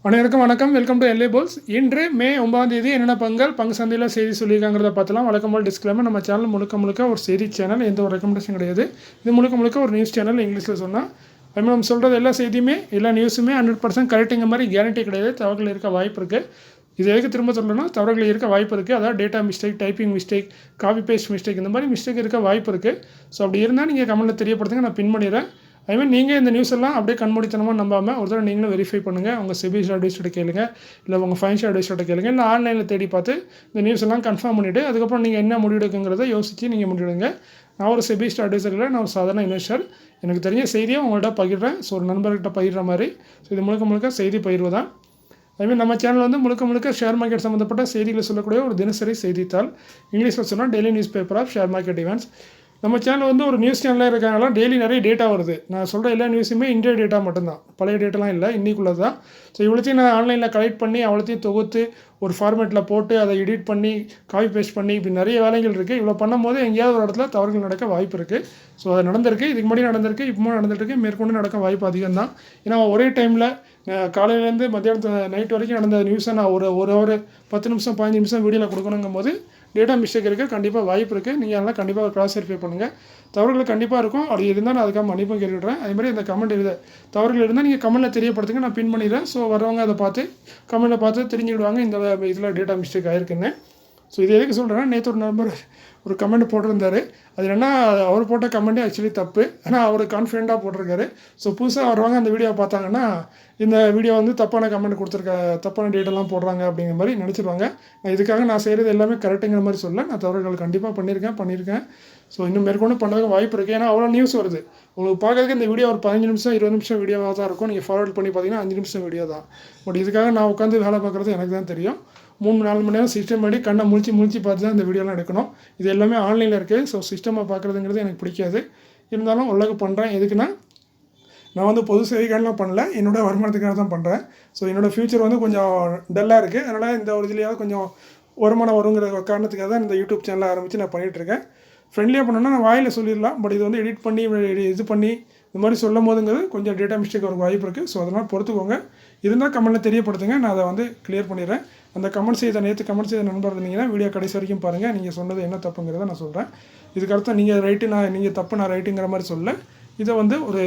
அனைவருக்கும் வணக்கம். Welcome to LA polls. இன்று மே 9ஆம் தேதி என்னென்ன பங்கு சந்தையில் செய்தி சொல்லியிருக்காங்கிறத பார்த்தலாம். வழக்கம் போல் டிஸ்க்ளைமர், நம்ம சேனல் முழுக்க ஒரு செய்தி சேனல், எந்த ஒரு ரெக்கமெண்டேஷன் கிடையாது. இது முழுக்க ஒரு நியூஸ் சேனல். இங்கிலீஷில் சொன்னால் நம்ம சொல்கிறது எல்லா செய்தியுமே எல்லா நியூஸுமே 100% கரெக்டுங்க மாதிரி கேரண்டி கிடையாது. தவறுகள் இருக்க வாய்ப்பு இருக்குது. இது எதுக்கு திரும்ப சொல்லணும்னா, தவறுகள் இருக்க வாய்ப்பு இருக்குது. அதாவது data mistake, typing mistake, copy paste mistake, இந்த மாதிரி மிஸ்டேக் இருக்க வாய்ப்பு இருக்குது. ஸோ அப்படி இருந்தால் நீங்கள் கமெண்ட்டில் தெரியப்படுத்துங்க, நான் பின் பண்ணிடுறேன். அதுமாதிரி நீங்கள் இந்த நியூஸ் எல்லாம் அப்படியே கண்மூடித்தனமாக நம்பாமல் ஒரு தடவை நீங்களும் வெரிஃபை பண்ணுங்கள். உங்கள் செபிஸ் அட்வைஸ்கிட்ட கேளுங்க, இல்லை உங்கள் ஃபைனான்ஷியல் அட்வைஸ்கிட்ட கேளுங்க, இல்லை ஆன்லைனில் தேடி பார்த்து இந்த நியூஸ் எல்லாம் கன்ஃபார்ம் பண்ணிவிட்டு அதுக்கப்புறம் நீங்கள் என்ன முடிவெடுக்குங்கிறத யோசித்து நீங்கள் முடிவெடுங்க. நான் ஒரு செபிஸ்ட் அட்வைசர் இல்லை, நான் ஒரு சாதாரண இன்வெஸ்டர். எனக்கு தெரிஞ்ச செய்தியை உங்கள்கிட்ட பகிர்றேன். ஸோ ஒரு நண்பர்கிட்ட பகிர்ற மாதிரி. ஸோ இது முழுக்க செய்தி பகிர்வு தான். அதுமாதிரி நம்ம சேனல் வந்து முழுக்க ஷேர் மார்க்கெட் சம்மந்தப்பட்ட செய்திகளை சொல்லக்கூடிய ஒரு தினசரி செய்தித்தாள். இங்கிலீஷில் சொன்னால் daily newspaper of share market events. நம்ம சேனல் வந்து ஒரு நியூஸ் சேனலாக இருக்கிறனால டெய்லி நிறைய டேட்டா வருது. நான் சொல்கிற எல்லா நியூஸுமே இந்தியா டேட்டா மட்டும்தான், பழைய டேட்டாலாம் இல்லை, இன்றைக்குள்ளது தான். ஸோ இவ்வளோத்தையும் நான் ஆன்லைனில் கலெக்ட் பண்ணி அவ்வளோத்தையும் தொகுத்து ஒரு ஃபார்மேட்டில் போட்டு அதை எடிட் பண்ணி காப்பி பேஸ்ட் பண்ணி இப்படி நிறைய வேலைகள் இருக்குது. இவ்வளோ பண்ணும்போது எங்கேயாவது ஒரு இடத்துல தவறுகள் நடக்க வாய்ப்பு இருக்குது. ஸோ அது நடந்திருக்கு, இதுக்கு முன்னாடி நடந்திருக்கு, இப்போ நடந்துகிட்டு மேற்கொண்டு நடக்க வாய்ப்பு அதிகம் தான். ஏன்னா ஒரே டைமில் காலையிலேருந்து மத்தியானத்து நைட் வரைக்கும் நடந்த நியூஸை நான் ஒரு 10 நிமிஷம் 15 நிமிஷம் வீடியோவில் கொடுக்கணுங்கும் போது டேட்டா மிஸ்டேக் இருக்குது, கண்டிப்பாக வாய்ப்பு இருக்குது. நீங்கள் அதெல்லாம் கண்டிப்பாக கிராஸ் வெரிஃபை பண்ணுங்கள். தவறுகள் கண்டிப்பாக இருக்கும். அப்படி இருந்தால் நான் அதுக்காக மன்னிப்பும் கேட்டுக்கிறேன். அதேமாதிரி இந்த கமெண்ட் எழுத தவறுகள் இருந்தால் நீங்கள் கமெண்ட்டில் தெரியப்படுத்துங்க, நான் பின் பண்ணிடுறேன். ஸோ வரவங்க அதை பார்த்து கமெண்ட்டை பார்த்து தெரிஞ்சுக்கிடுவாங்க இந்த இதில் டேட்டா மிஸ்டேக் ஆகிருக்குன்னு. ஸோ இது எதுக்கு சொல்கிறேன்னா, நேற்று ஒரு நண்பர் ஒரு கமெண்ட் போட்டிருந்தார். அது என்னென்னா, அவர் போட்ட கமெண்ட்டே ஆக்சுவலி தப்பு, ஆனால் அவர் கான்ஃபிடென்ட்டாக போட்டிருக்காரு. ஸோ புதுசாக வரவங்க அந்த வீடியோவை பார்த்தாங்கன்னா இந்த வீடியோ வந்து தப்பான கமெண்ட் தப்பான டேட்டெல்லாம் போடுறாங்க அப்படிங்கிற மாதிரி நினச்சிருவாங்க. இதுக்காக நான் செய்கிறது எல்லாமே கரெக்டுங்கிற மாதிரி சொல்ல, நான் தவறுகள் கண்டிப்பாக பண்ணியிருக்கேன். ஸோ இன்னும் மேற்கொண்டு பண்ணுறதுக்கு வாய்ப்பு இருக்குது. ஏன்னா அவ்வளோ நியூஸ் வருது. உங்களுக்கு பார்க்கறதுக்கு இந்த வீடியோ ஒரு 15 நிமிஷம் 20 நிமிஷம் வீடியோவாக தான் இருக்கும். நீங்கள் ஃபார்வர்ட் பண்ணி பார்த்தீங்கன்னா 5 நிமிஷம் வீடியோ தான். பட் இதுக்காக நான் உட்காந்து வேலை பார்க்குறது எனக்கு தான் தெரியும். 3-4 மணி நேரம் சிஸ்டம் படி கண்ணை முழிச்சு பார்த்து தான் இந்த வீடியோலாம் எடுக்கணும். இது எல்லாமே ஆன்லைனில் இருக்குது. ஸோ சிஸ்டமாக பார்க்குறதுங்கிறது எனக்கு பிடிக்காது. இருந்தாலும் ஓரளவுக்கு பண்ணுறேன். எதுக்குன்னா, நான் வந்து பொது சேவைகள்லாம் பண்ணல, என்னோடய வருமானத்துக்காக தான் பண்ணுறேன். ஸோ என்னோடய ஃப்யூச்சர் வந்து கொஞ்சம் டல்லாக இருக்குது. அதனால் இந்த ஒரு இதுலையாவது கொஞ்சம் வருமானம் வருங்கிற காரணத்துக்காக தான் இந்த யூடியூப் சேனலை ஆரம்பித்து நான் பண்ணிகிட்ருக்கேன். ஃப்ரெண்ட்லியாக பண்ணோன்னா நான் வாயில் சொல்லிடலாம். பட் இது வந்து எடிட் பண்ணி இது பண்ணி இந்த மாதிரி சொல்லும் போதுங்கிறது கொஞ்சம் டேட்டா மிஸ்டேக் ஒரு வாய்ப்பு இருக்குது. ஸோ அதனால் பொறுத்துக்கோங்க. இருந்தால் கமெண்ட்டில் தெரியப்படுத்துங்க, நான் அதை வந்து கிளியர் பண்ணிடுறேன். அந்த நேற்று கமெண்ட் செய்த நண்பர் இருந்தீங்கன்னா வீடியோ கடைசி வரைக்கும் பாருங்கள். நீங்கள் சொன்னது என்ன தப்புங்கிறத நான் சொல்கிறேன். இதுக்கடுத்து நீங்கள் ரைட்டு, நீங்கள் தப்பு, நான் ரைட்டுங்கிற மாதிரி சொல்ல, இதை வந்து ஒரு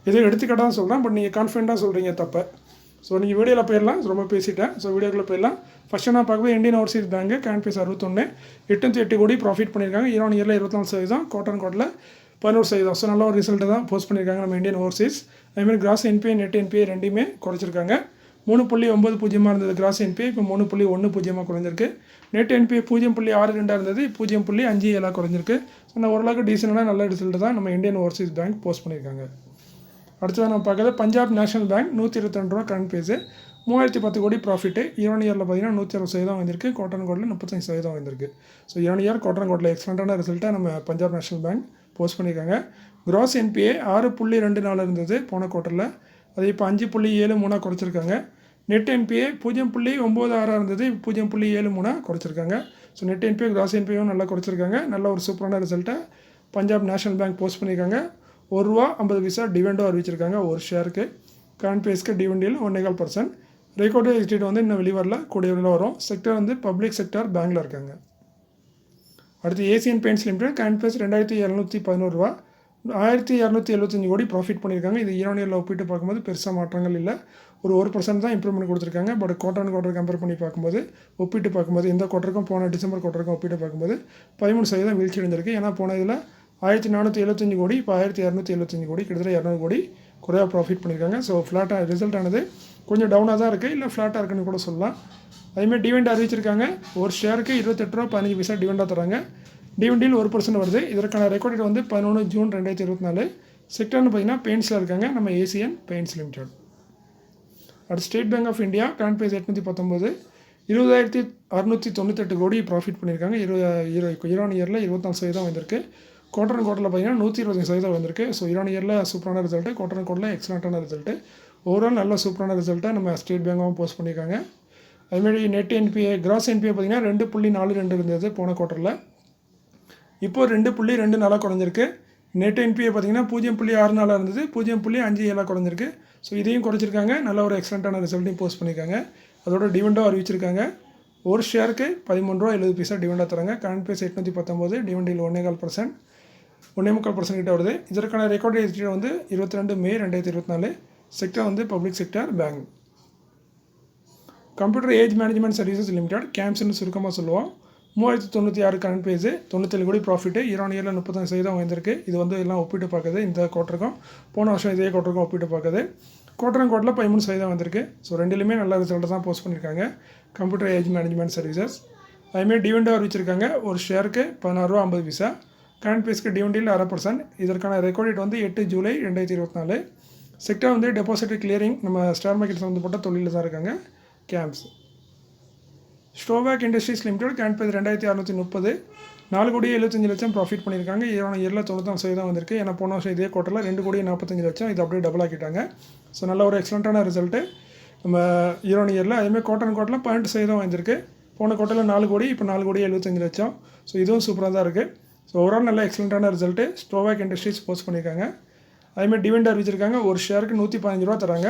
எதோ எடுத்துக்கிட்டால் தான் சொல்கிறேன். பட் நீங்கள் கான்ஃபிடென்ட்டாக சொல்கிறீங்க தப்பை. ஸோ நீங்கள் வீடியோவில் போயிடலாம். ரொம்ப பேசிட்டேன். ஸோ வீடியோக்குள்ளே போயிடலாம். ஃபஸ்ட்டு நான் பார்க்கும்போது இந்தியன் ஓவர்சீஸ் பேங்க் கான்பேஸ் 61 808 கோடி ப்ராஃபிட் பண்ணியிருக்காங்க. இயரில் 24%, குவார்ட்டர் 11%. ஸோ நல்ல ஒரு ரிசல்ட்டு தான் போஸ்ட் பண்ணியிருக்காங்க நம்ம இந்தியன் ஓவர்சீஸ். அதேமாதிரி கிராஸ் என்பிஐ நெட் என்பிஐ ரெண்டுமே குறைச்சிருக்காங்க. 3.90 இருந்தது கிராஸ் என்பிஐ, இப்போ 3.10 குறைஞ்சிருக்கு. நெட் என்பிஐ 0.62 இருந்தது, 0.57 குறைஞ்சிருக்கு. ஸோ நான் ஓரளவுக்கு டீசெண்டான நல்ல ரிசல்ட்டு தான் நம்ம இந்தியன் ஓவர்சீஸ் பேங்க் போஸ்ட் பண்ணியிருக்காங்க. அடுத்ததாக நம்ம பார்க்குறது பஞ்சாப் நேஷனல் பேங்க் 122 ரூபா கரண்ட் பேஸு, 3010 கோடி ப்ராஃபிட்டு. இயரில் பார்த்தீங்கன்னா 160% வந்திருக்கு, குவார்ட்டர் 35% வந்திருக்கு. ஸோ குவார்ட்டர் எக்ஸலண்ட்டான ரிசல்ட்டாக நம்ம பஞ்சாப் நேஷனல் பேங்க் போஸ்ட் பண்ணியிருக்காங்க. கிராஸ் என்பிஏ 6.24 இருந்தது போன குவார்ட்டரில், அது இப்போ 5.73 குறைச்சிருக்காங்க. நெட் என்பிஏ 0.96 இருந்தது, 0.73 குறைச்சிருக்காங்க. ஸோ நெட் என்பிஏ கிராஸ் என்பிஏவும் நல்லா குறைச்சிருக்காங்க. நல்ல ஒரு சூப்பரான ரிசல்ட்டை பஞ்சாப் நேஷனல் பேங்க் போஸ்ட் பண்ணியிருக்காங்க. ₹1.50 டிவிடெண்டும் அறிவிச்சிருக்காங்க ஒரு ஷேருக்கு. கரண்ட் பேஸ்க்கு டிவிடெண்டில் 1.25%. ரெக்கார்டு எக்ஸ்டேட் வந்து இன்னும் வெளிவரல, கூடிய வரும். செக்டர் வந்து பப்ளிக் செக்டர் பேங்கில் இருக்காங்க. அடுத்து Asian Paints limited current price ₹2711, 1275 கோடி ப்ராஃபிட் பண்ணியிருக்காங்க. இது இயரில் ஒப்பிட்டு பார்க்கும்போது பெருசாக மாற்றங்கள் இல்லை, ஒரு 1% தான் இம்ப்ரூவ்மெண்ட் கொடுத்துருக்காங்க. பட் குவார்ட்டர் கம்பேர் பண்ணி பார்க்கும்போது, ஒப்பிட்டு பார்க்கும்போது இந்த குவார்ட்டருக்கும் போன டிசம்பர் குவார்ட்டருக்கும் ஒப்பிட்டு பார்க்கும்போது 13% வீழ்ச்சி அடைஞ்சிருக்கு. ஏன்னா போன இதில் 1475 கோடி, இப்போ 1275 கோடி, கிட்டத்தட்ட 200 கோடி குறையாக ப்ராஃபிட் பண்ணியிருக்காங்க. ஸோ ஃப்ளாட்டாக ரிசல்ட் ஆனது கொஞ்சம் டவுனாக தான் இருக்குது, இல்லை ஃப்ளாட்டாக இருக்குன்னு கூட சொல்லலாம். அதேமாதிரி டிவிடெண்ட் அறிவிச்சிருக்காங்க. ஒரு ஷேருக்கு ₹28.15 டிவிடெண்டாக தராங்க. டிவிடெண்டில் 1% வருது. இதற்கான ரெக்கார்டு வந்து 11 ஜூன் 2024. செக்டர்னு பார்த்தீங்கன்னா பெயிண்ட்ஸில் இருக்காங்க நம்ம ஏசியன் பெயிண்ட்ஸ் லிமிடெட். அடுத்து State Bank of India current price 819, 20,698 கோடி ப்ராஃபிட் பண்ணியிருக்காங்க. இயரில் 24% வந்திருக்கு. குவார்ட்டர் பார்த்தீங்கன்னா 125% வந்திருக்கு. ஸோ இயரில் சூப்பரான ரிசல்ட்டு, குவார்ட்டர் எக்ஸலண்ட்டான ரிசல்ட்டு. ஓவரால் நல்ல சூப்பரான ரிசல்ட்டை நம்ம ஸ்டேட் பேங்காகவும் போஸ்ட் பண்ணியிருக்காங்க. அதுமாதிரி நெட் என்பிஏ கிராஸ் என்பிஏ பார்த்தீங்கன்னா 2.42 இருந்தது போன குவார்ட்டரில், இப்போது 2.24 குறைஞ்சிருக்கு. நெட் என்பிஏ பார்த்தீங்கன்னா 0.64 இருந்தது 0.57 குறைஞ்சிருக்கு. ஸோ இதையும் குறைச்சிருக்காங்க. நல்ல ஒரு எக்ஸலண்ட்டான ரிசல்ட்டையும் போஸ்ட் பண்ணியிருக்காங்க. அதோட டிவிடெண்டும் அறிவிச்சிருக்காங்க. ஒரு ஷேருக்கு ₹13.70 டிவிடெண்டாக தராங்க. கரண்ட் ப்ரைஸ் 819, டிவிடெண்ட் yield 1.25%, 1.25% கிட்ட வருது. இதற்கான ரெக்கார்ட் டேட் வந்து 22 மே 2024. செக்டர் வந்து public sector bank. Computer age management services limited, கேம்ஸ்னு சுருக்கமாக சொல்லுவோம். 3096 கரண்ட் ப்ரைஸு, 97 கோடி ப்ராஃபிட்டு, இயரில் 35% வந்திருக்கு. இது வந்து எல்லாம் ஒப்பிட்டு பார்க்குது. இந்த குவார்ட்டருக்கும் போன வருஷம் இதே குவார்ட்டருக்கும் ஒப்பிட்டு பார்க்குது. குவார்ட்டர் 13% வந்திருக்கு. ஸோ ரெண்டுலேயுமே நல்ல ரிசல்ட் தான் போஸ்ட் பண்ணியிருக்காங்க கம்ப்யூட்டர் ஏஜ் மேனேஜ்மெண்ட் சர்வீசஸ். அதுமாரி டிவிடெண்ட் அறிவிச்சிருக்காங்க. ஒரு ஷேருக்கு ₹16.50. கரண்ட் ப்ரைஸ்க்கு டிவிடெண்ட் yield 0.5%. இதற்கான ரெக்கார்ட் டேட் வந்து 8 ஜூலை 2024. செக்டர் வந்து டெபாசிட் கிளியரிங், நம்ம ஸ்டார் மார்க்கெட் சம்மந்தப்பட்ட தொழிலில் தான் இருக்காங்க. CAMS. Stovec industries limited, current price 2630, 4,75,00,000 profit பண்ணியிருக்காங்க. இயரில் 95% வந்திருக்கு. ஏன்னா போன வருஷம் இதே குவார்ட்டரில் 2,45,00,000, இது அப்படியே டபுள் ஆக்கிட்டாங்க. ஸோ நல்ல ஒரு எக்ஸலண்ட்டான ரிசல்ட்டு நம்ம இயரில். அதேமாதிரி குவார்ட்டரில் 12% வந்திருக்கு. போன குவார்ட்டரில் 4 கோடி, இப்போ 4,75,00,000. ஸோ இதுவும் சூப்பராக தான் இருக்குது. ஸோ ஓவரால் நல்ல எக்ஸலண்ட்டான ரிசல்ட்டு ஸ்டோவேக் இண்டஸ்ட்ரீஸ் போஸ்ட் பண்ணியிருக்காங்க. அதேமாதிரி டிவிடெண்ட் அறிவிச்சிருக்காங்க. ஒரு ஷேருக்கு ₹115 தராங்க.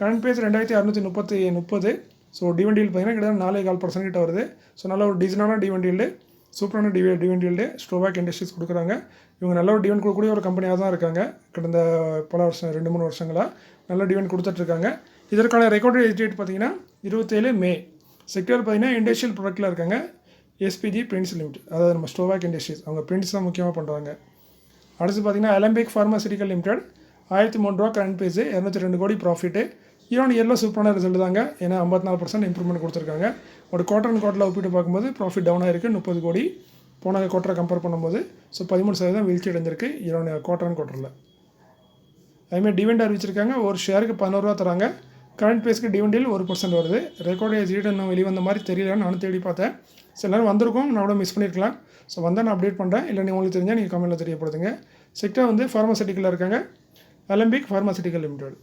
Current price 2630. So dividend yield பார்த்தீங்கன்னா கிட்டத்தட்ட 4.25% கிட்ட வருது. ஸோ நல்ல ஒரு டீசனான டிவிடெண்ட் yield, சூப்பரான டிவிடெண்ட் yield ஸ்டோவேக் இண்டஸ்ட்ரீஸ் கொடுக்குறாங்க. இவங்க நல்ல ஒரு டிவிடெண்ட் கொடுக்கக்கூடிய ஒரு கம்பெனியாக தான் இருக்காங்க. கடந்த பல வருஷம் 2-3 வருஷங்களாக நல்ல டிவிடெண்ட் கொடுத்துட்ருக்காங்க. இதற்கான ரெக்கார்ட் டேட் பார்த்தீங்கன்னா 27 மே. செக்டர் பார்த்தீங்கன்னா இண்டஸ்ட்ரியல் ப்ராடக்ட்டில் இருக்காங்க. எஸ்பிஜி பிரிண்ட்ஸ் லிமிடெட், அதாவது நம்ம ஸ்டோவேக் இண்டஸ்ட்ரீஸ், அவங்க பிரிண்ட்ஸ் தான் முக்கியமாக பண்ணுறாங்க. அடுத்து பார்த்தீங்கன்னா Alembic pharmaceutical limited, ₹1003 current price, 202 crore profit. இயரில் சூப்பரான ரிசல்ட் தாங்க. ஏன்னா 54% இம்ப்ரூவ்மெண்ட் கொடுத்துருக்காங்க. ஒரு குவார்ட்டரில் ஒப்பிட்டு பார்க்கும்போது ப்ராஃபிட் டவுன் ஆகிருக்கு 30 கோடி. போன குவார்ட்டரை கம்பேர் பண்ணும்போது. ஸோ 13% வீழ்ச்சி அடைஞ்சிருக்கு குவார்ட்டரில். அதுமாதிரி டிவிடெண்ட் அறிவிச்சிருக்காங்க. ஒரு ஷேருக்கு ₹11 தராங்க. கரண்ட் ப்ரைஸ்க்கு டிவிடெண்ட் yield 1% வருது. ரெக்கார்ட் ஏஜ் இன்னும் வெளிவந்த மாதிரி தெரியல, நானும் தேடி பார்த்தேன். சில நேரம் வந்திருக்கும், நான் கூட மிஸ் பண்ணியிருக்கலாம். ஸோ வந்தால் நான் அப்டேட் பண்ணுறேன். இல்லை நீங்கள் உங்களுக்கு தெரிஞ்சால் நீங்கள் கமெண்ட்டில் தெரியப்படுத்துங்க. செக்டர் வந்து ஃபார்மாசிட்டிக்கலில் இருக்காங்க. Alembic pharmaceutical limited.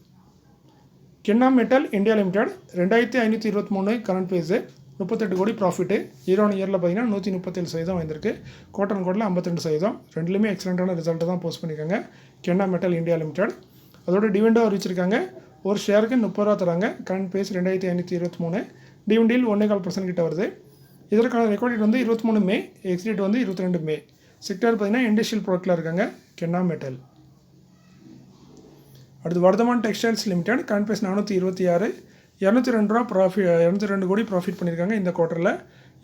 Kennametal India limited, 2523 current price, 38 கோடி ப்ராஃபிட்டு. இயரில் பார்த்தீங்கன்னா 137% வந்திருக்கு. குவார்ட்டரில் 52%. ரெண்டுலேயுமே எக்ஸலண்ட்டான ரிசல்ட்டு தான் போஸ்ட் பண்ணியிருக்காங்க கென்னா மெட்டல் இந்தியா லிமிடெட். அதோட டிவிடெண்டும் அறிவிச்சிருக்காங்க. ஒரு ஷேருக்கு ₹30 தராங்க. கரண்ட் ப்ரைஸ் 2523, டிவிடெண்ட் yield 1.25% கிட்ட வருது. இதற்கான ரெக்கார்ட் டேட் வந்து 23 மே, எக்ஸிட் வந்து 22 மே. செக்டர் பார்த்தீங்கன்னா இண்டஸ்ட்ரியல் ப்ராடக்ட்டில் இருக்காங்க கென்னா மெட்டல். அடுத்து Vardhman textiles limited, current price 426, ₹202 profit, 202 crore profit பண்ணியிருக்காங்க இந்த குவார்ட்டரில்.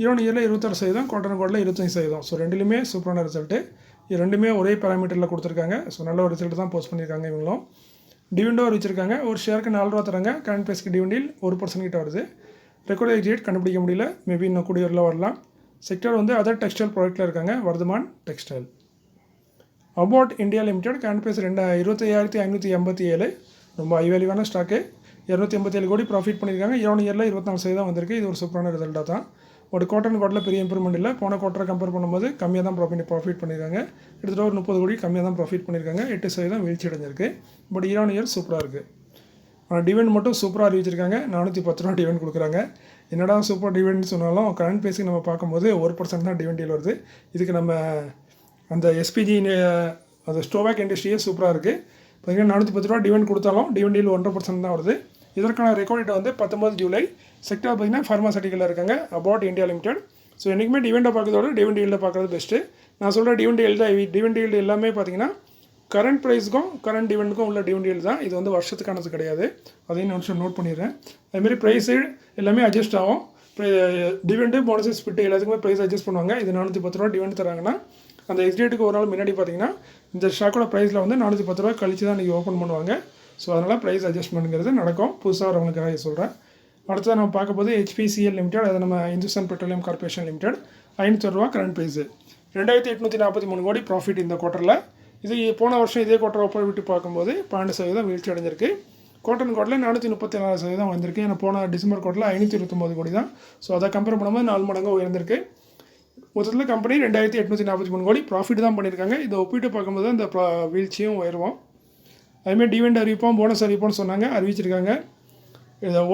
இயரில் 26%, குவார்ட்டரில் 25%. ஸோ ரெண்டுலேயுமே சூப்பரான ரிசல்ட்டு. இது ரெண்டுமே ஒரே பேராமீட்டரில் கொடுத்துருக்காங்க. ஸோ நல்ல ஒரு ரிசல்ட் தான் போஸ்ட் பண்ணியிருக்காங்க இவங்களும். டிவிடெண்டும் அறிவிச்சிருக்காங்க. ஒரு ஷேருக்கு ₹4 தராங்க. கரண்ட் ப்ரைஸ்க்கு டிவிடெண்ட் yield 1% கிட்ட வருது. ரெக்கார்ட் டேட் கண்டுபிடிக்க முடியல, மேபி இன்னும் கூடிய வரலாம். செக்டர் வந்து அதர் டெக்ஸ்டைல் ப்ராடக்ட்டில் இருக்காங்க Vardhman textile. Abbott India limited, current price 25,587, ரொம்ப ஹை வேல்யூவான ஸ்டாக்கு. 287 கோடி ப்ராஃபிட் பண்ணியிருக்காங்க. இயரில் 24% வந்திருக்கு. இது ஒரு சூப்பரான ரிசல்ட்டாக தான். ஒரு குவார்ட்டரில் பெரிய இம்ப்ரூவ்மெண்ட் இல்லை. போன குவார்ட்டரை கம்பேர் பண்ணும்போது கம்மியாக தான் ப்ராஃபிட் பண்ணியிருக்காங்க. கிட்டத்தட்ட ஒரு 30 கோடி கம்மியாக தான் ப்ராஃபிட் பண்ணியிருக்காங்க. 8% வீழ்ச்சி அடைஞ்சிருக்கு. பட் இயர் சூப்பராக இருக்குது. ஆனால் டிவிடெண்ட் மட்டும் சூப்பராக அறிவிச்சிருக்காங்க. ₹410 டிவிடெண்ட் கொடுக்குறாங்க. என்னடா சூப்பர் டிவிடெண்ட் சொன்னாலும் கரண்ட் ப்ரைஸுக்கு நம்ம பார்க்கும்போது 1% தான் டிவிடெண்ட் yield வருது. இதுக்கு நம்ம அந்த எஸ்பிஜி அந்த ஸ்டோவேக் இண்டஸ்ட்ரியே சூப்பராக இருக்குது. பார்த்தீங்கன்னா ₹410 டிவிடெண்ட் கொடுத்தாலும் டிவிடெண்ட் yield 1.5% தான் வருது. இதற்கான ரெக்கார்ட் டேட் வந்து 19 ஜூலை. செக்டர் பார்த்தீங்கன்னா ஃபார்மாசிட்டிக்கலில் இருக்காங்க அபோட் இந்தியா லிமிடெட். ஸோ என்றைக்குமே டிவிடெண்டை பார்க்கறதோட டிவிடெண்ட் yield பார்க்குறது பெஸ்ட்டு. நான் சொல்கிற டிவிடெண்ட் yield எல்லாமே பார்த்தீங்கன்னா கரண்ட் ப்ரைஸுக்கும் கரண்ட் டிவிடெண்டுக்கும் உள்ள டிவிடெண்ட் yield தான். இது வந்து வருஷத்துக்கானது கிடையாது. அதையும் நான் நோட் பண்ணிடுறேன். அதுமாரி ப்ரைஸு எல்லாமே அட்ஜஸ்ட் ஆகும். டிவிடெண்டு போனஸஸ் ஸ்பிட்டு எல்லாத்துக்குமே ப்ரைஸ் அட்ஜஸ்ட் பண்ணுவாங்க. இது ₹410 டிவிடெண்ட் தராங்கன்னா அந்த எக்ஸ்டேட்டுக்கு ஒரு நாள் முன்னாடி பார்த்தீங்கன்னா இந்த ஸ்டாக்கோட ப்ரைஸில் வந்து ₹410 கழிச்சு தான் இன்றைக்கி ஓப்பன் பண்ணுவாங்க. ஸோ அதனால் ப்ரைஸ் அட்ஜஸ்ட்மெண்ட்ங்கிறது நடக்கும். புதுசாக வரவங்களுக்காக சொல்கிறேன். அடுத்தது நம்ம பார்க்க போது HPCL லிமிடெட், அது நம்ம Hindustan petroleum corporation limited, ₹500 current price, 2843 crore profit இந்த குவார்ட்டரில். இது போன வருஷம் இதே குவார்ட்டரை ஒப்பிட்டு பார்க்கும்போது 12% வீழ்ச்சி அடைஞ்சிருக்கு. குவார்ட்டரில் 434% வந்திருக்கு. ஏன்னா போன டிசம்பர் குவார்ட்டரில் 529 கோடி தான். ஸோ அதை கம்பேர் பண்ணும்போது 4 மடங்கு உயர்ந்திருக்கு. மொத்தத்தில் கம்பெனி 2843 கோடி ப்ராஃபிட் தான் பண்ணியிருக்காங்க. இதை ஒப்பிட்டு பார்க்கும்போது அந்த வீழ்ச்சியும் உயர்வோம். அதுமாதிரி டிவிடெண்ட் அறிவிப்போம், போனஸ் அறிவிப்போம்னு சொன்னாங்க, அறிவிச்சிருக்காங்க.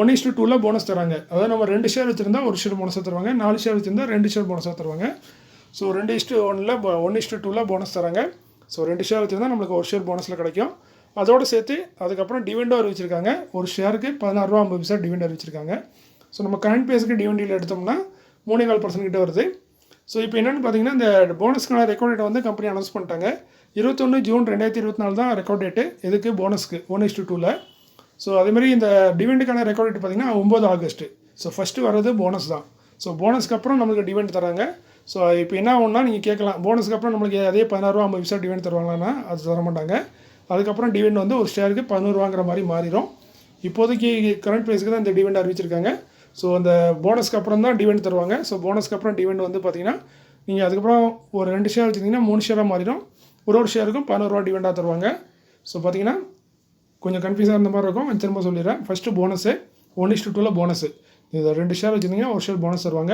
1:2 போனஸ் தராங்க. அதாவது நம்ம 2 ஷேர் வச்சுருந்தா 1 ஷேர் போனஸாக தருவாங்க, 4 ஷேர் வச்சுருந்தா 2 ஷேர் போனஸாக தருவாங்க. ஸோ 2:1 1:2 போனஸ் தராங்க. ஸோ 2 ஷேர் வச்சுருந்தா நம்மளுக்கு ஒரு ஷேர் போனஸில் கிடைக்கும். அதோடு சேர்த்து அதுக்கப்புறம் டிவிடெண்டும் அறிவிச்சிருக்காங்க. ஒரு ஷேருக்கு ₹16.50 டிவிடெண்ட் அறிவிச்சிருக்காங்க. ஸோ நம்ம கரண்ட் பேஸுக்கு டிவிடெண்ட் எடுத்தோம்னா 3.4% கிட்ட வருது. ஸோ இப்போ என்னென்னு பார்த்தீங்கன்னா, இந்த போனஸ்க்கான ரெக்கார்ட் டேட்டை வந்து கம்பெனி அனௌன்ஸ் பண்ணிட்டாங்க. 21 ஜூன் 2024 தான் ரெக்கார்ட் டேட்டு. எதுக்கு? போனஸ்க்கு 1:2ல. ஸோ அதேமாதிரி இந்த டிவிடெண்டுக்கான ரெக்கார்ட் டேட் பார்த்தீங்கன்னா 9 ஆகஸ்ட்டு. ஸோ ஃபஸ்ட்டு வர்றது போனஸ் தான். ஸோ போனஸ்க்கு அப்புறம் நம்மளுக்கு டிவிடெண்ட் தராங்க. ஸோ இப்போ என்ன ஆகும்னா, நீங்கள் கேட்கலாம், போனஸ்க்கு அப்புறம் நம்மளுக்கு அதே ₹16.50 டிவிடெண்ட் தருவாங்களான்னா அது தர மாட்டாங்க. அதுக்கப்புறம் டிவிடெண்ட் வந்து ஒரு ஷேருக்கு ₹11 மாதிரி மாறிடும். இப்போதைக்கு கரண்ட் ப்ரைஸுக்கு தான் இந்த டிவிடெண்ட் அறிவிச்சிருக்காங்க. ஸோ அந்த போனஸ்க்கு அப்புறம் தான் டிவிடெண்ட் தருவாங்க. ஸோ போனஸ்க்கு அப்புறம் டிவிடெண்ட் வந்து பார்த்தீங்கன்னா, நீங்கள் அதுக்கப்புறம் ஒரு 2 ஷேர் வச்சுருந்தீங்கன்னா 3 ஷேராக மாறிடும். ஒரு ஷேருக்கும் ₹11 டிவிடெண்டாக தருவாங்க. ஸோ பார்த்தீங்கன்னா கொஞ்சம் கன்ஃபியூஸாக இருந்த மாதிரி இருக்கும். திரும்ப சொல்லிடுறேன். ஃபஸ்ட்டு போனஸு 1:2ல போனஸு. இது 2 ஷேர் வச்சுருந்தீங்கன்னா ஒரு ஷேர் போனஸ் தருவாங்க.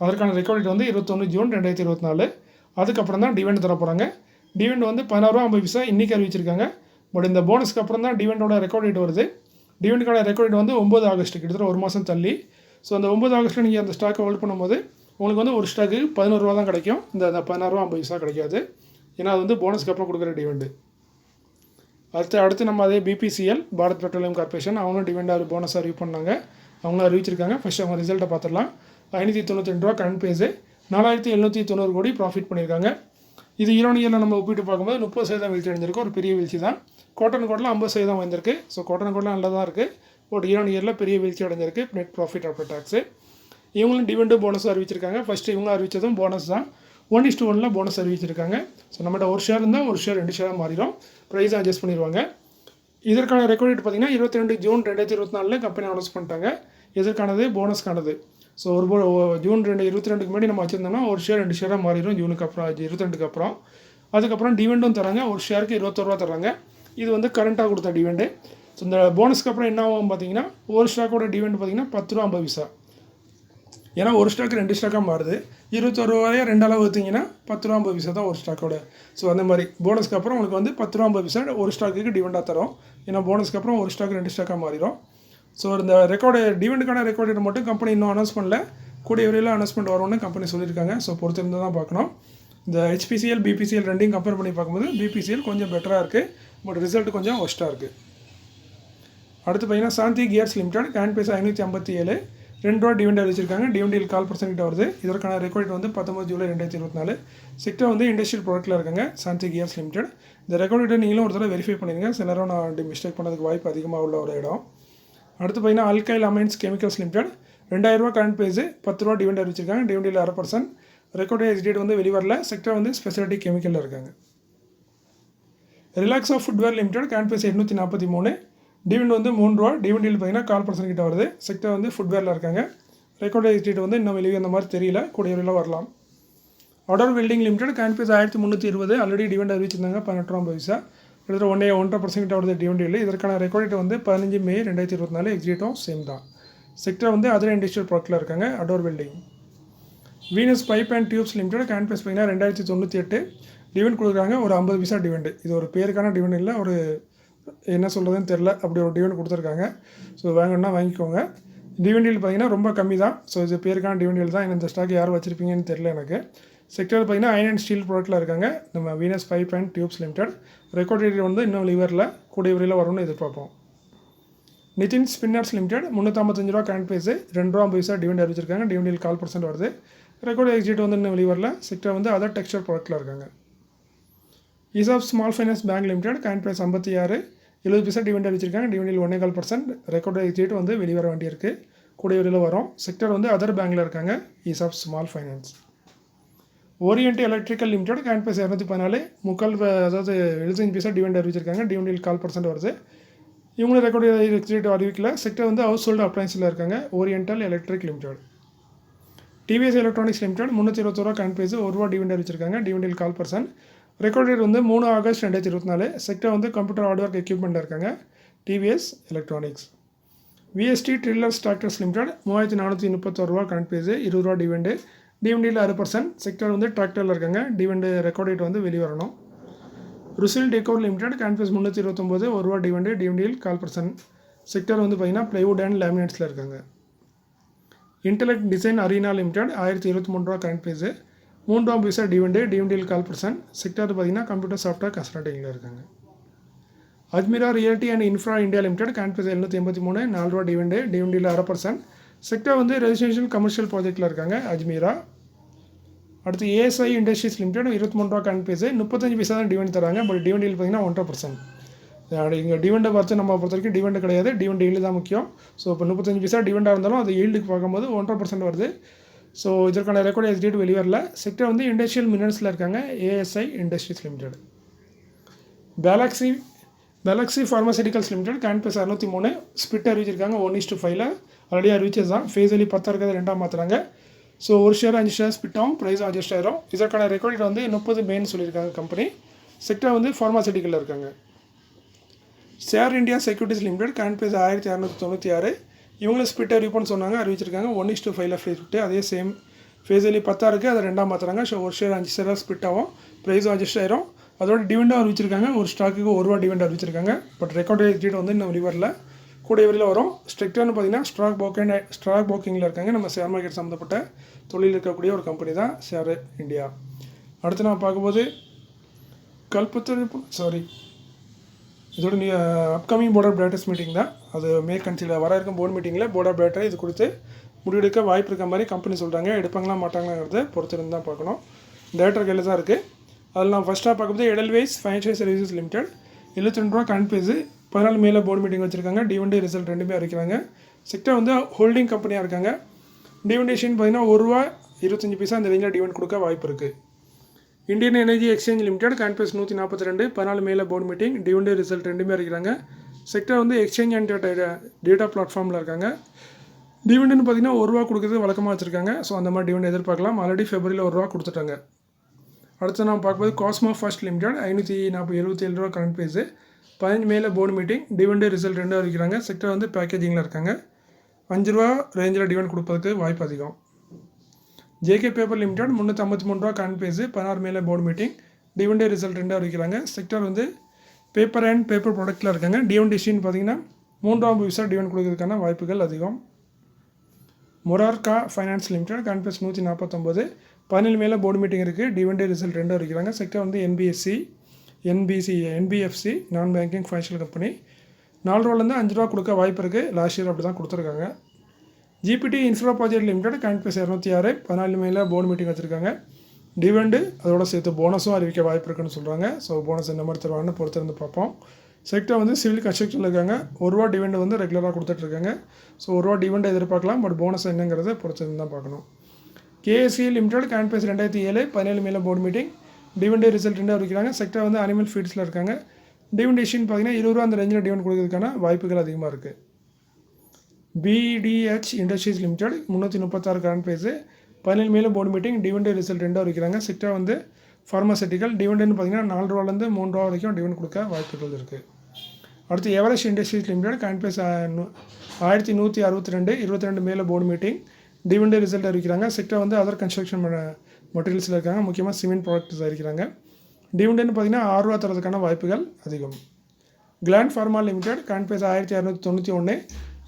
அதற்கான ரெக்கார்ட் டேட் வந்து 21 ஜூன் 2024. அதுக்கப்புறம் தான் டிவிடெண்ட் தர போகிறாங்க. டிவிடெண்ட் வந்து ₹16.50 இன்றைக்கி அறிவிச்சிருக்காங்க. பட் இந்த போனஸ்க்கு அப்புறம் தான் டிவிடெண்டோட ரெக்கார்ட் டேட் வருது. டிவிடெண்டுக்கான ரெக்கார்ட் டேட் வந்து 9 ஆகஸ்ட், கிட்டத்தட்ட ஒரு மாதம் தள்ளி. ஸோ அந்த 9 ஆகஸ்ட்டில் நீங்கள் அந்த ஸ்டாக்கை ஹோல்ட் பண்ணும்போது உங்களுக்கு வந்து ஒரு ஸ்டாக்கு ₹11 தான் கிடைக்கும். இந்த ₹16.50 கிடைக்காது. ஏன்னா அது வந்து போனஸ்க்கு அப்புறம் கொடுக்குற டிவிடெண்டு. அடுத்து நம்ம அதே பிபிசிஎல், பாரத் பெட்ரோலியம் கார்பரேஷன், அவங்களும் டிவிடெண்ட் போனஸ் அறிவிப்பு பண்ணாங்க. அவங்களும் அறிவிச்சிருக்காங்க. ஃபஸ்ட்டு அவங்க ரிசல்ட்டை பார்த்துடலாம். ₹592 கரண்ட் பேஸு, 4790 கோடி ப்ராஃபிட் பண்ணியிருக்காங்க. இது இயரில் நம்ம ஒப்பிட்டு பார்க்கும்போது 30% வீழ்ச்சி அடைஞ்சிருக்கு. ஒரு பெரிய வீழ்ச்சி தான். குவார்டர் 50% வந்திருக்கு. ஸோ குவார்டர் நல்லா தான் இருக்குது. பட் இயரில் பெரிய வீழ்ச்சி அடைஞ்சிருக்கு. Net profit after tax. இவங்களும் டிவிடெண்டும் போனஸும் அறிவிச்சிருக்காங்க. ஃபஸ்ட்டு இவங்க அறிவித்ததும் போனஸ் தான். 1:1 போனஸ் அறிவிச்சிருக்காங்க. ஸோ நம்மகிட்ட ஒரு ஷேர் இருந்தால் ஒரு ஷேர் 2 ஷேராக மாறிடும். ப்ரைஸை அட்ஜஸ்ட் பண்ணிடுவாங்க. இதற்கான ரெக்கார்ட் டேட் பார்த்தீங்கன்னா 22 ஜூன் 2024 கம்பெனி அனௌன்ஸ் பண்ணிட்டாங்க. இதற்கானது போனஸ்க்கானது. ஸோ ஒரு ஜூன் 2022க்கு முன்னாடி நம்ம வச்சுருந்தோம்னா ஒரு ஷேர் 2 ஷேராக மாறிடும். ஜூனுக்கு அப்புறம் 22க்கு அப்புறம். அதுக்கப்புறம் டிவிடெண்டும் தராங்க. ஒரு ஷேருக்கு ₹21 தராங்க. இது வந்து கரண்ட்டாக கொடுத்த டிவிடெண்டு. ஸோ இந்த போனஸ்க்கு அப்புறம் என்ன ஆகும் பார்த்தீங்கன்னா, ஒரு ஸ்டாக்கோட டிவிடெண்ட் பார்த்தீங்கன்னா ₹10.50. ஏன்னா ஒரு ஸ்டாக் 2 ஸ்டாக்காக மாறுது. ₹21 2ஆல் வகுத்தீங்கன்னா ₹10.50 தான் ஒரு ஸ்டாக்கோட. ஸோ அந்த மாதிரி போனஸ்க்கு அப்புறம் உங்களுக்கு வந்து ₹10.50 ஒரு ஸ்டாக்குக்கு டிவிடெண்டாக தரும். ஏன்னா போனஸ்க்கு அப்புறம் ஒரு ஸ்டாக் 2 ஸ்டாக்காக மாறிடும். ஸோ இந்த டிவிடெண்டுக்கான ரெக்கார்ட் டேட் மட்டும் கம்பெனி இன்னும் அனௌன்ஸ் பண்ணல. கூடிய விரைவில் அனௌன்ஸ்மெண்ட் வரும்னு கம்பெனி சொல்லியிருக்காங்க. ஸோ பொறுத்திருந்து தான் பார்க்கணும். இந்த HPCL, BPCL ரெண்டையும் கம்பேர் பண்ணி பார்க்கும்போது BPCL கொஞ்சம் பெட்டராக இருக்குது. பட் ரிசல்ட் கொஞ்சம் ஒஸ்ட்டாக இருக்குது. அடுத்து பார்த்தீங்கன்னா Shanthi gears limited, current price 557, ₹2 dividend அறிவிச்சிருக்காங்க. டிவிடெண்ட் 4% கிட்ட வருது. இதற்கான ரெக்கார்ட் வந்து 19 ஜூலை 2024. செக்டர் வந்து இண்டஸ்ட்ரியல் ப்ராடக்ட்டில் இருக்காங்க சாந்தி கியர்ஸ் லிமிடெட். இந்த ரெக்கார்ட் நீங்களும் ஒரு தடவை வெரிஃபை பண்ணிடுங்க. சில நேரம் நான் மிஸ்டேக் பண்ணதுக்கு வாய்ப்பு அதிகமாக உள்ள ஒரு இடம். அடுத்து பார்த்தீங்கன்னா alkyl amines chemicals limited, ₹2000 current price, ₹10 dividend அறிவிச்சிருக்காங்க. டிவிடெண்டில் 1/2%. ரெக்கார்ட் எக்ஸ்டேட் வந்து வெளிவரல. செக்டர் வந்து ஸ்பெஷாலிட்டி கெமிக்கலில் இருக்காங்க. Relaxo footwear limited, current price 843, dividend வந்து ₹3. டிவிடெண்டில் பார்த்தீங்கன்னா 4% கிட்ட வருது. செக்டர் வந்து ஃபுட்வேரில் இருக்காங்க. ரெக்கார்ட் எக்ஸ்டேட் வந்து இன்னும் வெளியே அந்த மாதிரி தெரியல. கூடிய விரைவில் வரலாம். Ador welding limited, current price 1320, already dividend அறிவிச்சிருந்தாங்க. ₹18. கிட்டத்தட்ட 1.5% கிட்ட வருது டிவிடெண்ட். இதற்கான ரெக்கார்ட் வந்து 15 மே 2024. எக்ஸிட்டும் சேம் தான். செக்டர் வந்து அதர் இண்டஸ்ட்ரியல் ப்ராடக்ட்டில் இருக்காங்க. Ador welding. Venus pipe and tubes limited, current price பார்த்தீங்கன்னா 2098, டிவிடெண்ட் கொடுக்குறாங்க. ஒரு 50 டிவிடெண்ட். இது ஒரு பேருக்கான டிவிடெண்ட் இல்லை, ஒரு என்ன சொல்கிறதுன்னு தெரில, அப்படி ஒரு டிவிடெண்ட் கொடுத்துருக்காங்க. ஸோ வாங்கணுன்னா வாங்கிக்கோங்க. டிவிடெண்ட் பார்த்தீங்கன்னா ரொம்ப கம்மி தான். ஸோ இது பேருக்கான டிவிடெண்ட் தான். இந்த ஸ்டாக் யார் வச்சுருப்பீங்கன்னு தெரில எனக்கு. செக்டர் பார்த்தீங்கன்னா அயன் அண்ட் ஸ்டீல் ப்ராடக்ட்டில் இருக்காங்க. நம்ம Venus pipe and tubes limited. Record date வந்து இன்னும் லிவரில் கூடிய விரைவில் வரும்னு எதிர்பார்ப்போம். Nitin spinners limited, ₹355 current price, ₹2.50 dividend அறிவிச்சிருக்காங்க. டிவிடெண்ட் 4% வருது. ரெக்கார்ட் எக்ஸிட் வந்து இன்னும் வெளிவரல. செக்டர் வந்து அதர் டெக்ஸ்டைல் ப்ராடக்ட்டில் இருக்காங்க. ESAF small finance bank limited, current price 56, 70% dividend அறிவிச்சிருக்காங்க. டிவிடெண்ட் 1.25%. ரெக்கார்ட் எக்ஸிட் வந்து வெளிவர வேண்டியிருக்கு. கூடிய விரைவில் வரும். செக்டர் வந்து அதர் பேங்கில் இருக்காங்க. ESAF small finance. Orient electrical limited, current base 214, அதாவது 75% டிவிடெண்ட் அறிவிச்சிருக்காங்க. டிவிடெண்ட் 4% வருது. இவங்களும் ரெக்கார்டு எக்ஸிட் அறிவிக்கல. செக்டர் வந்து ஹவுஸ் ஹோல்டு அப்ளைன்ஸில் இருக்காங்க. Oriental electric limited. TVS electronics limited, ₹321 current base, ₹1 dividend அறிவிச்சிருக்காங்க. டிவிடெண்ட் 4%. ரெக்கார்ட் டேட் வந்து 3 ஆகஸ்ட் 2024. செக்டர் வந்து கம்ப்யூட்டர் ஹார்ட்வேர் எக்யூப்மெண்ட்டில் இருக்காங்க. TVS electronics. VST tillers tractors limited, ₹3431 current base, ₹20 dividend. டிவிடெண்டில் 6%. செக்டர் வந்து டிராக்டரில் இருக்காங்க. டிவிடெண்டு ரெக்கார்ட் டேட் வந்து வெளிவரணும். Rushil decor limited, current base 329, ₹1 dividend. டிவிடெண்டில் 4%. செக்டர் வந்து பார்த்தீங்கன்னா ப்ளைவுட் அண்ட் லேமினேட்ஸில் இருக்காங்க. Intellect design arena limited, ₹1023 current base, 3 டிவிடெண்டில் 4%. செக்டார் பார்த்தீங்கன்னா கம்ப்யூட்டர் சாஃப்ட்வேர் கன்சல்டிங்கில் இருக்காங்க. Ajmera realty and infra India limited current base 783 4 டிவிடெண்டில் 1/2%. செக்டார் வந்து ரெசிடென்ஷியல் கமர்ஷியல் ப்ராஜெக்ட்டில் இருக்காங்க அஜ்மீரா. அடுத்து ஏஎஸ்ஐ இண்டஸ்ட்ரீஸ் லிமிடெட் 23 கான்பேஸ் 35 தான் டிவிடெண்ட் தராங்க. பட் டிவிடெண்டில் பார்த்தீங்கன்னா 1.5%. இங்கே டிவிடெண்டை பார்த்து நம்ம பொறுத்த வரைக்கும் டிவிடெண்ட் கிடையாது, டிவிடெண்ட் ஈல்டு தான் முக்கியம். ஸோ இப்போ 35 டிவிடெண்டாக இருந்தாலும் அது ஈல்டுக்கு பார்க்கும்போது 1.5% வருது. ஸோ இதற்கான ரெக்கார்டு எஸ்டேட் வெளிவரல. செக்டர் வந்து இண்டஸ்ட்ரியல் மினரல்ஸில் இருக்காங்க ASI industries limited. Balaxi pharmaceuticals limited current base 603 split அறிவிச்சிருக்காங்க 1:5. ஆல்ரெடி அறிவிச்சது தான். ஃபேஸ் வேல்யூ 10 இருக்கிறது 2 மாற்றுறாங்க. ஸோ ஒரு ஷேர் 5 ஷேர் ஸ்பிட் ஆகும், ப்ரைஸ் அட்ஜஸ்ட் ஆயிரும். இதற்கான ரெக்கார்டு வந்து 30 மேன்னு சொல்லியிருக்காங்க கம்பெனி. செக்டர் வந்து ஃபார்மாசூட்டிக்கலில் இருக்காங்க. ஷேர் இந்தியா செக்யூரிட்டிஸ் லிமிடெட் கான்பேஸ் 1696 இவங்களும் ஸ்பிட் அறிவிப்புன்னு சொன்னாங்க, அறிவிச்சிருக்காங்க 1:5 ஸ்பிட். அதே சேம் ஃபேஸ் வேல்யூ 10 இருக்குது, அதை 2 மாற்றுறாங்க. ஸோ ஒரு ஷேர் 5 ஷேராக ஸ்பிட் ஆகும், ப்ரைஸும் அட்ஜஸ்ட் ஆயிரும். அதோட டிவிடெண்டும் அறிவிச்சிருக்காங்க, ஒரு ஸ்டாக்குக்கு ₹1 டிவிடெண்ட் அறிவிச்சிருக்காங்க. பட் ரெக்கார்டு டேட் வந்து இன்னும் வெளிவரல, கூடிய வரையில் வரும். ஸ்ட்ரிக்டானு பார்த்தீங்கன்னா ஸ்டாக் புரோக்கிங்கில் இருக்காங்க. நம்ம ஷேர் மார்க்கெட் சம்மந்தப்பட்ட தொழில் இருக்கக்கூடிய ஒரு கம்பெனி தான் ஷேர் இந்தியா. அடுத்து நான் பார்க்கும்போது இதோட upcoming board of directors meeting தான். அது மே கன்சிடர் வர இருக்கும் போர்டு மீட்டிங்கில் போர்ட் ஆஃப் டைரக்டர் இது கொடுத்து முடிவெடுக்க வாய்ப்பு இருக்க மாதிரி கம்பெனி சொல்கிறாங்க. எடுப்பாங்களா மாட்டாங்களாங்கிறத பொறுத்திருந்து தான் பார்க்கணும். டைரக்டர் கையில் தான் இருக்குது. அதில் நான் ஃபஸ்ட்டாக பார்க்கும்போது எடல்வைஸ் ஃபைனான்ஷியல் சர்வீசஸ் லிமிடெட் 72 கான்பேஸ் 14 மேலே போர்டு மீட்டிங் வச்சுருக்காங்க. டிவிடெண்ட் ரிசல்ட் 2 அறிவிக்கிறாங்க. செக்டர் வந்து ஹோல்டிங் கம்பெனியாக இருக்காங்க. டிவிடெண்டேஷன் பார்த்தீங்கன்னா ₹1.25 அந்த ரேஞ்சில் டிவிடெண்ட் கொடுக்க வாய்ப்பு இருக்குது. இந்தியன் எனர்ஜி எக்ஸ்சேஞ்ச் லிமிடெட் கான்பேஸ் 142 14 மேலே போர்டு மீட்டிங் டிவிடெண்ட் ரிசல்ட் 2 அறிவிக்கிறாங்க. செக்டர் வந்து எக்ஸ்சேஞ்ச் அண்ட் டேட்டா பிளாட்ஃபார்மில் இருக்காங்க. டிவிடெண்ட் பார்த்தீங்கன்னா ₹1 கொடுக்குறது வழக்கமாக வச்சுருக்காங்க. ஸோ அந்த மாதிரி டிவிடெண்ட் எதிர்பார்க்கலாம். ஆல்ரெடி ஃபெப்ரவரியில் ₹1 கொடுத்துட்டாங்க. அடுத்து நான் பார்க்கும்போது காஸ்மோ ஃபர்ஸ்ட் லிமிடெட் 577 கான்பேஸ் 15 மேலே போர்டு மீட்டிங் டிவிடெண்ட் ரிசல்ட் 2 அறிவிக்கிறாங்க. செக்டர் வந்து பேக்கேஜிங்கில் இருக்காங்க. ₹5 ரேஞ்சில் டிவிடெண்ட் கொடுப்பதற்கு வாய்ப்பு அதிகம். ஜேகே பேப்பர் லிமிடெட் 353 கான்பேஸ் 16 மேலே போர்டு மீட்டிங் டிவிடெண்ட் ரிசல்ட் 2 அறிவிக்கிறாங்க. செக்டர் வந்து பேப்பர் அண்ட் பேப்பர் ப்ராடக்ட்டில் இருக்காங்க. டிவிடெண்ட் பார்த்தீங்கன்னா ₹3 டிவிடெண்ட் கொடுக்கறதுக்கான வாய்ப்புகள் அதிகம். மொரார்கா ஃபைனான்ஸ் லிமிடெட் கான்பேஸ் 149 17 மேலே போர்டு மீட்டிங் இருக்குது. டிவிடெண்ட் ரிசல்ட் 2 அறிவிக்கிறாங்க. செக்டர் வந்து என்பிஎஃப்சி நான் பேங்கிங் ஃபைனான்ஷியல் கம்பெனி ₹4 5 கொடுக்க வாய்ப்பு இருக்குது. லாஸ்ட் இயர் அப்படி தான் கொடுத்துருக்காங்க. ஜிபிடி இன்ஃப்ரா ப்ராஜெக்ட் லிமிடெட் கான்பேஸ் 206 14 மேலே போர்டு மீட்டிங் வச்சுருக்காங்க. டிவிடெண்ட் அதோட சேர்த்து போனஸும் அறிவிக்க வாய்ப்பு இருக்குன்னு சொல்கிறாங்க. ஸோ போனஸ் என்ன மாதிரி தருவாங்கன்னு பொறுத்திருந்து பார்ப்போம். செக்டர் வந்து சிவில் கன்ஸ்ட்ரக்ஷனில் இருக்காங்க. ₹1 டிவிடெண்ட் வந்து ரெகுலராக கொடுத்துட்ருக்காங்க. ஸோ ₹1 டிவிடெண்ட் எதிர்பார்க்கலாம். பட் போனஸ் என்னங்கிறத பொறுத்திருந்து தான் பார்க்கணும். கேஎஸ்சி லிமிடெட் கான்பேஸ் 2007 17 மேலே போர்டு மீட்டிங் டிவிடெண்ட் ரிசல்ட் 2 அறிவிக்கிறாங்க. செக்டர் வந்து அனிமல் ஃபீட்ஸில் இருக்காங்க. டிவிடெண்டேஷன் பார்த்தீங்கன்னா ₹20 அந்த ரேஞ்சில் டிவிடெண்ட் கொடுக்கறதுக்கான வாய்ப்புகள் அதிகமாக இருக்குது. பிடிஹெச் இண்டஸ்ட்ரீஸ் லிமிடெட் 336 கான்பேஸ் 17 மேலே போர்டு மீட்டிங் டிவிடெண்ட் ரிசல்ட் 2 அறிவிக்கிறாங்க. செக்டர் வந்து ஃபார்மாசூட்டிக்கல் டிவிடெண்ட் பார்த்தீங்கன்னா ₹4 3 வரைக்கும் டிவிடெண்ட் கொடுக்க வாய்ப்புகள் இருக்குது. அடுத்து எவரெஸ்ட் இண்டஸ்ட்ரீஸ் லிமிடெட் கான்பேஸ் 1162 22 மேலே போர்டு மீட்டிங் டிவிடெண்ட் ரிசல்ட் அறிவிக்கிறாங்க. செக்டர் வந்து அதர் கன்ஸ்ட்ரக்ஷன் மெட்டீரியல்ஸில் இருக்காங்க. முக்கியமாக சிமெண்ட் ப்ராடக்ட்ஸ் அறிவிக்கிறாங்க. டிவிடெண்ட் பார்த்தீங்கன்னா ₹6 தரதுக்கான வாய்ப்புகள் அதிகம். கிளாண்ட் ஃபார்மா லிமிடெட் கான்பேஸ் 1691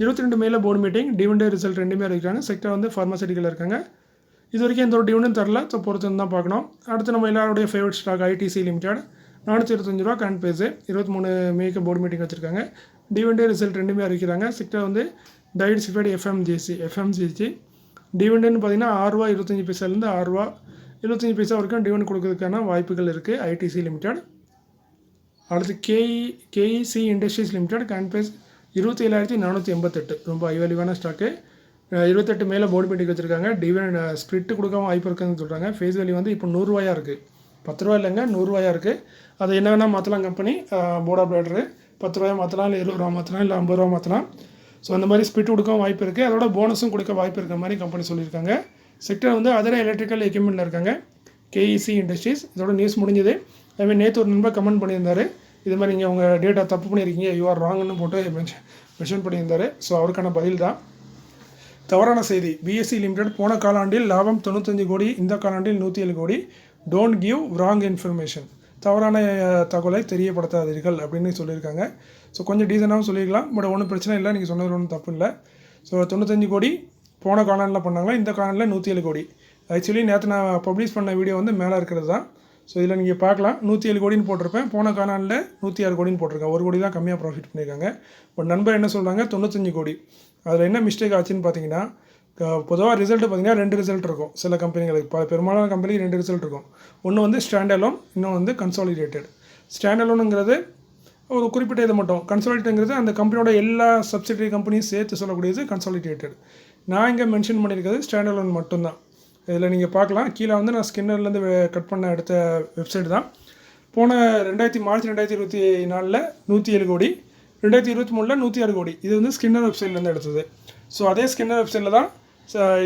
22 மேலே போர்டு மீட்டிங் டிவிடெண்ட் ரிசல்ட் 2 அறிவிக்கிறாங்க. செக்டர் வந்து ஃபார்மாசூட்டிக்கலில் இருக்காங்க. இது வரைக்கும் எந்த ஒரு டிவிடெண்ட் தரல. ஸோ பொறுத்து தான் பார்க்கணும். அடுத்து நம்ம எல்லாருடைய favourite stock ITC limited ₹425 current base 23 மேக்கு போர்டு மீட்டிங் வச்சுருக்காங்க. டிவிடெண்ட் ரிசல்ட் 2 அறிவிக்கிறாங்க. செக்டர் வந்து டைவர்சிஃபைடு எஃப்எம்சிஜி டிவிடெண்ட் பார்த்தீங்கன்னா ₹6.25 ₹6.25 வரைக்கும் டிவிடெண்ட் கொடுக்கறதுக்கான வாய்ப்புகள் இருக்குது ஐடிசி லிமிடெட். அடுத்து கேஇசி இண்டஸ்ட்ரீஸ் லிமிடெட் கான்பேஸ் 27,488 ரொம்ப ஐவேல்யூவான ஸ்டாக்கு. 28 மேலே போர்டு மீட்டிங் வச்சுருக்காங்க. டிவிடெண்ட் ஸ்ப்ளிட்டு கொடுக்காம வாய்ப்பு இருக்குதுன்னு சொல்கிறாங்க. ஃபேஸ் வேல்யூ வந்து இப்போ ₹100 இருக்குது. ₹10 இல்லைங்க ₹100 இருக்குது. அதை என்ன வேணால் மாற்றலாம் கம்பெனி. போர்ட் ஆஃப் டைரக்டர் ₹10 மாற்றலாம், இல்லை ₹20 மாற்றலாம், இல்லை ₹50 மாற்றலாம். ஸோ அந்த மாதிரி ஸ்பிட் கொடுக்கவும் வாய்ப்பு இருக்குது. அதோட போனஸும் கொடுக்க வாய்ப்பு இருக்கிற மாதிரி கம்பெனி சொல்லியிருக்காங்க. செக்டர் வந்து அதர் எலக்ட்ரிக்கல் எக்யூப்மெண்ட்டில் இருக்காங்க. கேஇசி இண்டஸ்ட்ரீஸ் இதோட நியூஸ் முடிஞ்சது. அதுமாதிரி நேற்று ஒரு நண்பர் கமெண்ட் பண்ணியிருந்தார். இது மாதிரி நீங்கள் உங்கள் டேட்டா தப்பு பண்ணியிருக்கீங்க, யூஆர் ராங்குன்னு போட்டு மென்ஷன் பண்ணியிருந்தார். ஸோ அவருக்கான பதில் தான். தவறான செய்தி. பிஎஸ்சி லிமிடெட் போன காலாண்டில் லாபம் 95 கோடி, இந்த காலாண்டில் 107 கோடி. டோன்ட் கிவ் ராங் இன்ஃபர்மேஷன், தவறான தகவலை தெரியப்படுத்தாதீர்கள் அப்படின்னு சொல்லியிருக்காங்க. ஸோ கொஞ்சம் டீசனாகவும் சொல்லியிருக்கலாம். பட் ஒன்றும் பிரச்சனை இல்லை, நீங்கள் சொன்னது ஒன்றும் தப்பு இல்லை. ஸோ 95 கோடி போன காலாண்டில் பண்ணாங்களா, இந்த காலாண்டில் 107 கோடி. ஆக்சுவலி நேற்று நான் பப்ளிஷ் பண்ண வீடியோ வந்து மேலே இருக்கிறது தான். ஸோ இதில் நீங்கள் பார்க்கலாம் 107 கோடின்னு போட்டிருப்பேன். போன காலாண்டில் 106 கோடின்னு போட்டிருக்கேன். 1 கோடி தான் கம்மியாக ப்ராஃபிட் பண்ணியிருக்காங்க. பட் நண்பர் என்ன சொல்கிறாங்க 95 கோடி. அதில் என்ன மிஸ்டேக் ஆச்சுன்னு பார்த்தீங்கன்னா, பொதுவாக ரிசல்ட்டு பார்த்தீங்கன்னா 2 ரிசல்ட் இருக்கும் சில கம்பெனிகளுக்கு. பெரும்பாலான கம்பெனிக்கு 2 ரிசல்ட் இருக்கும். ஒன்று வந்து ஸ்டாண்டலோன், இன்னொன்று வந்து கன்சாலிடேட்டட். ஸ்டாண்டலோனுங்கிறது ஒரு குறிப்பிட்ட இது மட்டும், கன்சாலிடேட்டுங்கிறது அந்த கம்பெனியோட எல்லா சப்சிடரி கம்பெனியும் சேர்த்து சொல்லக்கூடியது கன்சாலிடேட்டட். நான் இங்கே மென்ஷன் பண்ணியிருக்கிறது ஸ்டாண்டலோன் மட்டும்தான். இதில் நீங்கள் பார்க்கலாம், கீழே வந்து நான் ஸ்கின்னர்லேருந்து கட் பண்ண எடுத்த வெப்சைட் தான். போன மார்ச் 2024 107 கோடி, 2023 106 கோடி. இது வந்து ஸ்கின்னர் வெப்சைட்லேருந்து எடுத்தது. ஸோ அதே ஸ்கின்னர் வெப்சைட்டில் தான்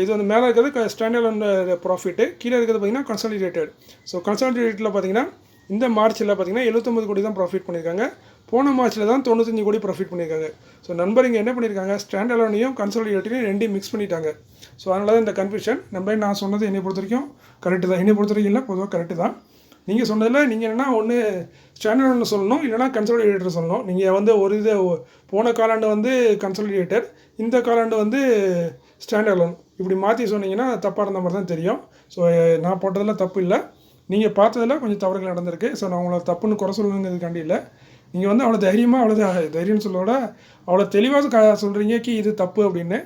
இது வந்து மேலே இருக்கிறது ஸ்டாண்டலோன் ப்ராஃபிட்டு, கீழே இருக்கிறது பார்த்திங்கன்னா கன்சாலிடேட்டட். ஸோ கன்சாலிடேட்டடில் பார்த்திங்கன்னா இந்த மார்ச்சில் பார்த்திங்கன்னா 79 கோடி தான் ப்ராஃபிட் பண்ணியிருக்காங்க. போன மார்ச்சில் தான் 95 கோடி ப்ராஃபிட் பண்ணியிருக்காங்க. ஸோ நண்பர் இங்கே என்ன பண்ணியிருக்காங்க, ஸ்டாண்டலோனையும் கன்சாலிடேட்டரையும் ரெண்டையும் மிக்ஸ் பண்ணிட்டாங்க. ஸோ அதனால தான் இந்த கன்ஃபியூஷன். நான் சொன்னது என்னை பொறுத்த வரைக்கும் கரெக்டு தான். என்னை பொறுத்த வரைக்கும் இல்லை, பொதுவாக கரெக்டு தான். நீங்கள் சொன்னதில் நீங்கள் என்னென்னா ஒன்று ஸ்டாண்டலோன் சொல்லணும், இல்லைனா கன்சாலிடேட்டர் சொல்லணும். நீங்கள் வந்து ஒரு இது போன காலாண்டு வந்து கன்சாலிடேட்டர், இந்த காலாண்டு வந்து ஸ்டாண்டலோன், இப்படி மாற்றி சொன்னீங்கன்னா தப்பாக இருந்த மாதிரி தான் தெரியும். ஸோ நான் போட்டதில் தப்பு இல்லை, நீங்கள் பார்த்ததில் கொஞ்சம் தவறுகள் நடந்திருக்கு. ஸோ நான் உங்களை தப்புன்னு குறை சொல்லணுங்கிறதுக்காண்டி இல்லை. நீங்கள் வந்து அவ்வளோ தைரியமாக தைரியம்னு சொல்லோட அவ்வளோ தெளிவாக சொல்கிறீங்க இது தப்பு அப்படின்னு.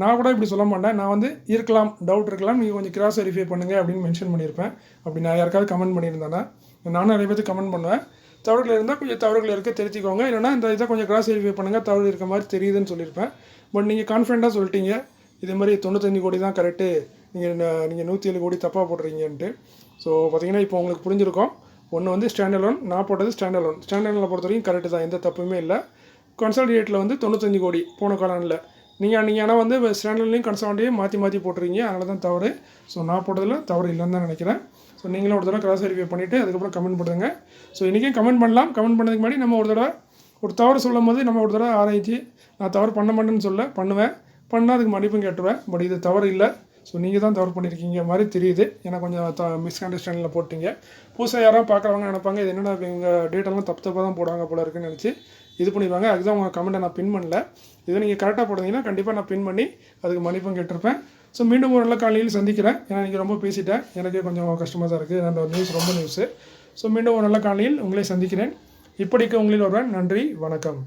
நான் கூட இப்படி சொல்ல மாட்டேன். நான் வந்து இருக்கலாம், டவுட் இருக்கலாம், நீங்கள் கொஞ்சம் கிராஸ் வெரிஃபை பண்ணுங்கள் அப்படின்னு மென்ஷன் பண்ணியிருப்பேன். அப்படி நான் யாருக்காவது கமெண்ட் பண்ணியிருந்தேன்னா நானும் நிறைய பேருக்கு கமெண்ட் பண்ணுவேன். தவறுகள் இருந்தால் கொஞ்சம் தவறுகள் இருக்க தெரிஞ்சுக்கோங்க, இல்லைனா இந்த இதை கொஞ்சம் கிராஸ் வெரிஃபை பண்ணுங்கள், தவறு இருக்க மாதிரி தெரியுதுன்னு சொல்லியிருப்பேன். பட் நீங்கள் கான்ஃபிடென்ட்டாக சொல்லிட்டீங்க இதே மாதிரி 95 கோடி தான் கரெக்டு, நீங்கள் 107 கோடி தப்பாக போடுறீங்கன்ட்டு. ஸோ பார்த்தீங்கன்னா இப்போ உங்களுக்கு புரிஞ்சிருக்கும். ஒன்று வந்து ஸ்டாண்டலோன், நான் போட்டது ஸ்டாண்டலோனில் பொறுத்த வரைக்கும் கரெக்டு தான், எந்த தப்புமே இல்லை. கன்சாலிடேட்டில் வந்து 95 கோடி போன காலாண்டில். நீங்கள் ஆனால் வந்து ஸ்டாண்டலோன்லையும் கன்சாலிடேட்டையும் மாற்றி போட்டுறீங்க, அதனால தான் தவறு. ஸோ நான் போட்டதில் தவறு இல்லைன்னு தான் நினைக்கிறேன். ஸோ நீங்களும் ஒரு தடவை கிராஸ் வெரிஃபை பண்ணிவிட்டு அதுக்கப்புறம் கமெண்ட் பண்ணுங்க. ஸோ இன்றைக்கும் கமெண்ட் பண்ணலாம். கமெண்ட் பண்ணதுக்கு முன்னாடி நம்ம ஒரு தவறு சொல்லும் போது நம்ம ஒரு தடவை ஆராய்ச்சி, நான் தவறு பண்ண மாட்டேன்னு பண்ணால் அதுக்கு மன்னிப்பும் கேட்டுவேன். பட் இது தவறு இல்லை. ஸோ நீங்கள் தான் தவறு பண்ணியிருக்கீங்க மாதிரி தெரியுது. ஏன்னா கொஞ்சம் மிஸ் அண்டர்ஸ்டாண்டிங்கில் போட்டிங்க. புதுசாக யாராவது பார்க்குறவங்க நினைப்பாங்க இது என்னடா இவங்க டேட்டெல்லாம் தப்பாக தான் போடுவாங்க போல இருக்குன்னு நினச்சி இது பண்ணிடுவாங்க. அதுதான் உங்கள் கமெண்ட்டை நான் பின் பண்ணல. இதை நீங்கள் கரெக்டாக போடுறீங்கன்னா கண்டிப்பாக நான் பின் பண்ணி அதுக்கு மன்னிப்பும் கேட்டிருப்பேன். ஸோ மீண்டும் ஒரு நல்ல காலையில் சந்திக்கிறேன். ஏன்னா நீங்கள் ரொம்ப பேசிட்டேன், எனக்கே கொஞ்சம் கஷ்டமாக தான் இருக்குது. அந்த நியூஸ் ரொம்ப நியூஸு. ஸோ மீண்டும் ஒரு நல்ல காலையில் உங்களை சந்திக்கிறேன். இப்படிக்கு உங்களில் ஒருவன். நன்றி, வணக்கம்.